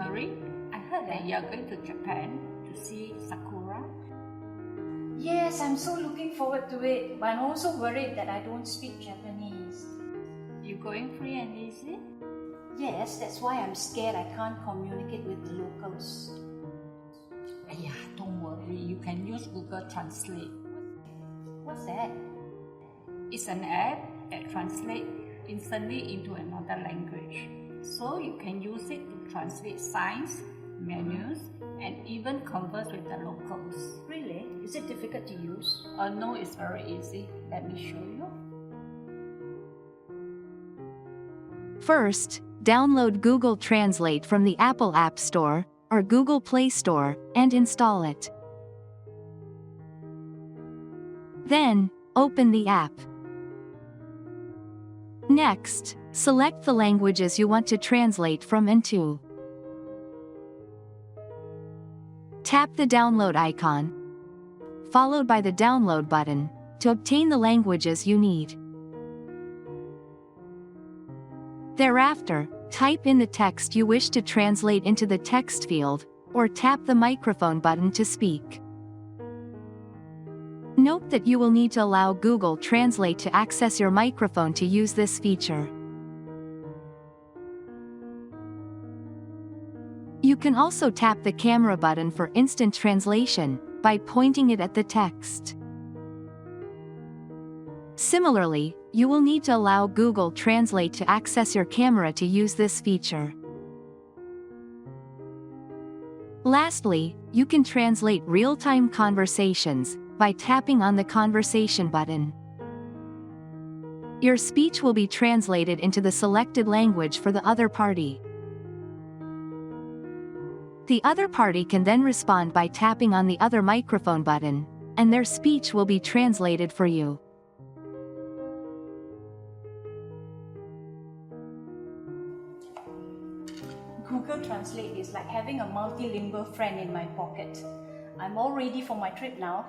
Marie, I heard that you are going to Japan to see sakura. Yes, I'm so looking forward to it, but I'm also worried that I don't speak Japanese. You going free and easy? Yes, that's why I'm scared I can't communicate with the locals. Don't worry, you can use Google Translate. What's that? It's an app that translates instantly into another language. So you can use it to translate signs, menus, and even converse with the locals. Really? Is it difficult to use? No, it's very easy. Let me show you. First, download Google Translate from the Apple App Store or Google Play Store and install it. Then, open the app. Next, select the languages you want to translate from and to. Tap the download icon, followed by the download button, to obtain the languages you need. Thereafter, type in the text you wish to translate into the text field, or tap the microphone button to speak. Note that you will need to allow Google Translate to access your microphone to use this feature. You can also tap the camera button for instant translation, by pointing it at the text. Similarly, you will need to allow Google Translate to access your camera to use this feature. Lastly, you can translate real-time conversations by tapping on the conversation button. Your speech will be translated into the selected language for the other party. The other party can then respond by tapping on the other microphone button, and their speech will be translated for you. Google Translate is like having a multilingual friend in my pocket. I'm all ready for my trip now.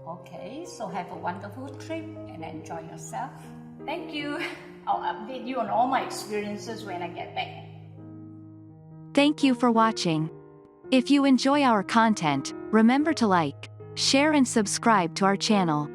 Okay, so have a wonderful trip and enjoy yourself. Thank you. I'll update you on all my experiences when I get back. Thank you for watching. If you enjoy our content, remember to like, share and subscribe to our channel.